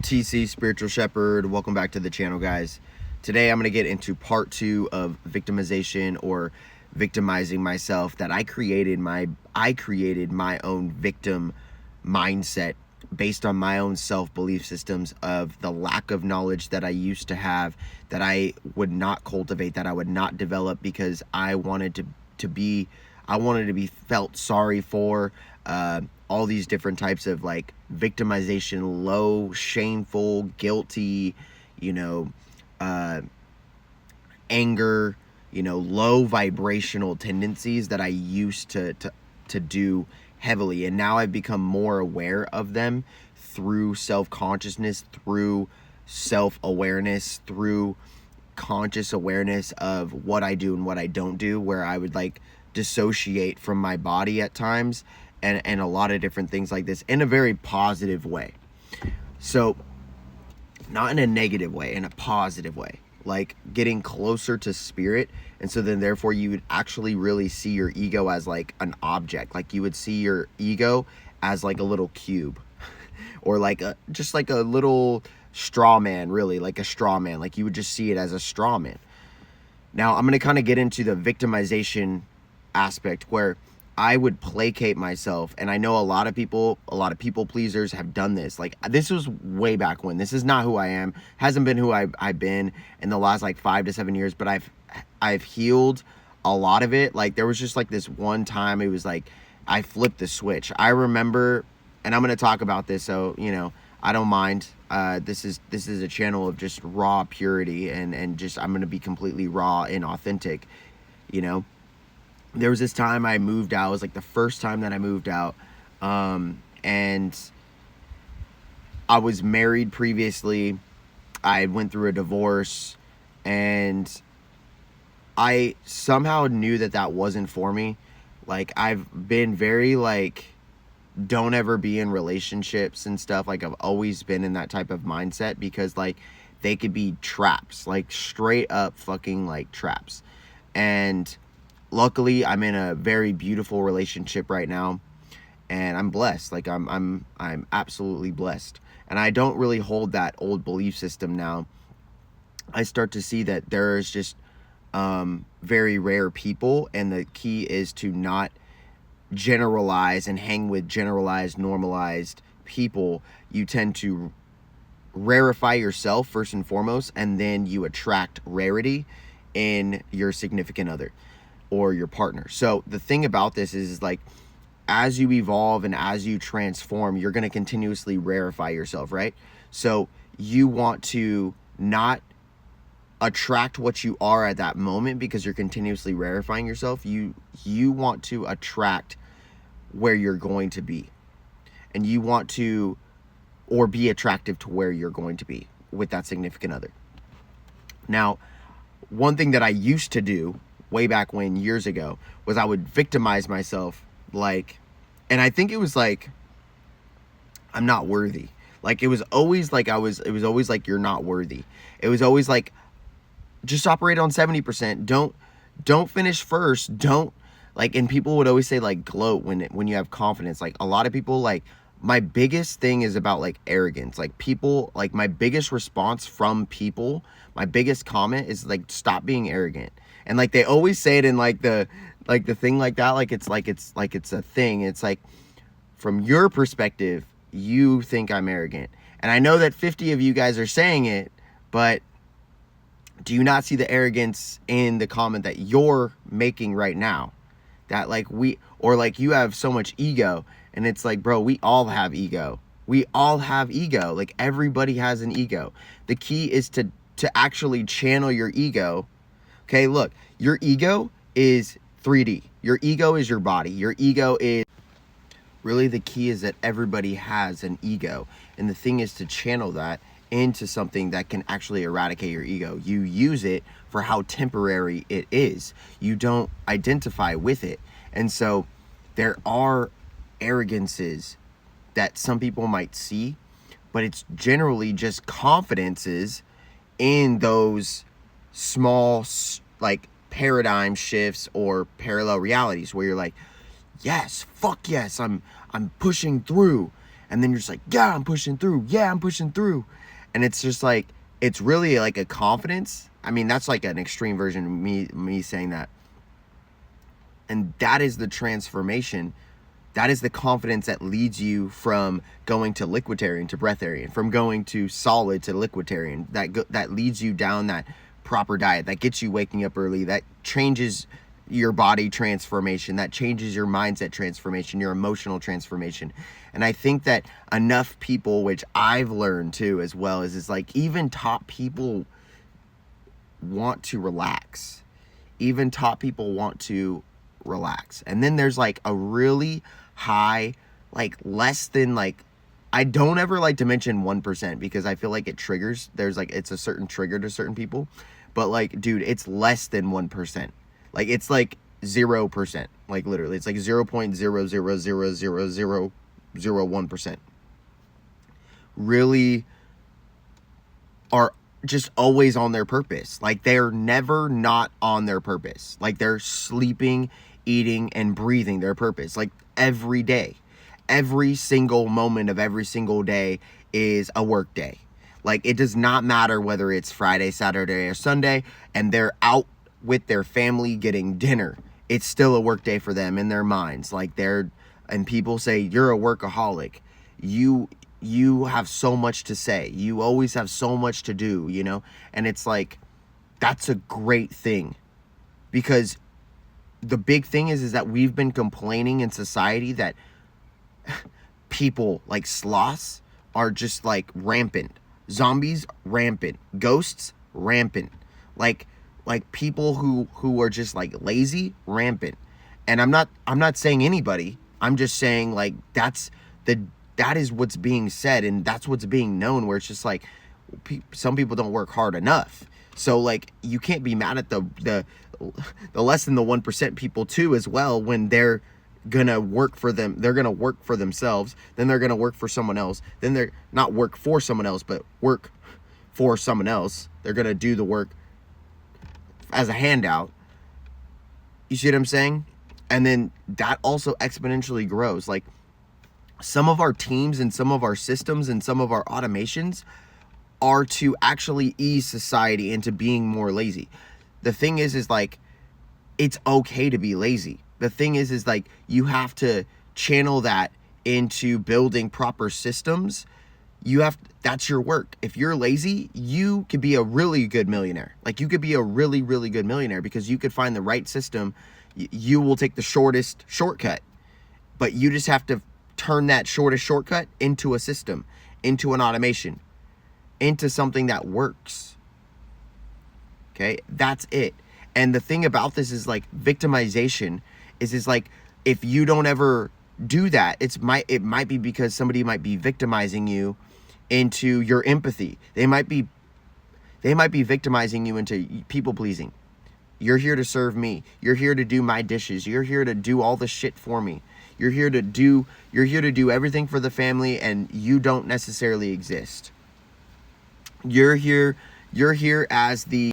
TC Spiritual Shepherd. Welcome back to the channel, guys. Today I'm going to get into part 2 of victimization or victimizing myself. That I created my own victim mindset based on my own self-belief systems of the lack of knowledge that I used to have, that I would not cultivate, that I would not develop, because I wanted to be felt sorry for, all these different types of like victimization, low, shameful, guilty, you know, anger, low vibrational tendencies that I used to do heavily. And now I've become more aware of them through self-consciousness, through self-awareness, through conscious awareness of what I do and what I don't do, where I would like dissociate from my body at times, and a lot of different things like this in a very positive way. So not in a negative way, in a positive way, like getting closer to spirit. And so then therefore you would actually really see your ego as like an object. Like you would see your ego as like a little cube or like just like a little straw man, really, like a straw man. Like you would just see it as a straw man. Now I'm going to kind of get into the victimization aspect, where I would placate myself. And I know a lot of people pleasers have done this. Like this was way back when. This is not who I am. Hasn't been who I've been in the last like 5 to 7 years, but I've healed a lot of it. Like there was just like this one time, it was like I flipped the switch. I remember, and I'm going to talk about this, so I don't mind. This is a channel of just raw purity, and just I'm going to be completely raw and authentic. There was this time I moved out. It was like the first time that I moved out. And I was married previously. I went through a divorce, and I somehow knew that wasn't for me. Like I've been very like, don't ever be in relationships and stuff. Like I've always been in that type of mindset, because like they could be traps, like straight up fucking like traps. And luckily, I'm in a very beautiful relationship right now, and I'm blessed. Like I'm absolutely blessed. And I don't really hold that old belief system now. I start to see that there's just very rare people, and the key is to not generalize and hang with generalized, normalized people. You tend to rarify yourself first and foremost, and then you attract rarity in your significant other or your partner. So the thing about this is like, as you evolve and as you transform, you're going to continuously rarefy yourself, right? So you want to not attract what you are at that moment, because you're continuously rarefying yourself. You want to attract where you're going to be, and you want to, or be attractive to where you're going to be with that significant other. Now, one thing that I used to do way back when, years ago, was I would victimize myself, like, and I think it was like, I'm not worthy. Like it was always like it was always like, you're not worthy. It was always like, just operate on 70%. Don't finish first. Don't like, and people would always say like gloat when you have confidence. Like a lot of people, like my biggest thing is about like arrogance. Like people, like my biggest response from people, my biggest comment is like, stop being arrogant. And like they always say it in like the thing like that, like it's a thing. It's like, from your perspective, you think I'm arrogant. And I know that 50 of you guys are saying it, but do you not see the arrogance in the comment that you're making right now? That like you have so much ego, and it's like, bro, we all have ego. We all have ego. Like everybody has an ego. The key is to actually channel your ego. Okay, look, your ego is 3D. Your ego is your body. Your ego is... Really, the key is that everybody has an ego. And the thing is to channel that into something that can actually eradicate your ego. You use it for how temporary it is. You don't identify with it. And so there are arrogances that some people might see, but it's generally just confidences in those small like paradigm shifts or parallel realities, where you're like, yes, fuck yes, I'm pushing through. And then you're just like, yeah, I'm pushing through. Yeah, I'm pushing through. And it's just like, it's really like a confidence. I mean, that's like an extreme version of me saying that. And that is the transformation. That is the confidence that leads you from going to liquidarian to breatharian, from going to solid to liquidarian. That leads you down that proper diet, that gets you waking up early, that changes your body transformation, that changes your mindset transformation, your emotional transformation. And I think that enough people, which I've learned too as well, is like even top people want to relax. Even top people want to relax. And then there's like a really high, like less than like, I don't ever like to mention 1% because I feel like it triggers. There's like, it's a certain trigger to certain people. But like, dude, it's less than 1%. Like, it's like 0%. Like, literally, it's like 0.0000001%. Really are just always on their purpose. Like, they're never not on their purpose. Like, they're sleeping, eating, and breathing their purpose. Like, every day. Every single moment of every single day is a work day. Like, it does not matter whether it's Friday, Saturday, or Sunday, and they're out with their family getting dinner. It's still a work day for them in their minds. Like, and people say, you're a workaholic. You have so much to say. You always have so much to do, you know? And it's like, that's a great thing. Because the big thing is that we've been complaining in society that people like sloths are just like rampant. Zombies, rampant. Ghosts, rampant. Like people who are just like lazy, rampant. And I'm not saying anybody. I'm just saying like that is what's being said, and that's what's being known, where it's just like some people don't work hard enough. So like you can't be mad at the less than the 1% people too as well, when they're gonna work for them. They're gonna work for themselves, then they're gonna work for someone else, then they're not work for someone else, but work for someone else. They're gonna do the work as a handout. You see what I'm saying? And then that also exponentially grows. Like, some of our teams and some of our systems and some of our automations are to actually ease society into being more lazy. The thing is like, it's okay to be lazy. The thing is like, you have to channel that into building proper systems. That's your work. If you're lazy, you could be a really good millionaire. Like, you could be a really, really good millionaire because you could find the right system. You will take the shortest shortcut, but you just have to turn that shortest shortcut into a system, into an automation, into something that works. Okay, that's it. And the thing about this is like, victimization is like, if you don't ever do that, it might be because somebody might be victimizing you into your empathy. They might be victimizing you into people pleasing. You're here to serve me. You're here to do my dishes. You're here to do all the shit for me. You're here to do everything for the family, and you don't necessarily exist. You're here as the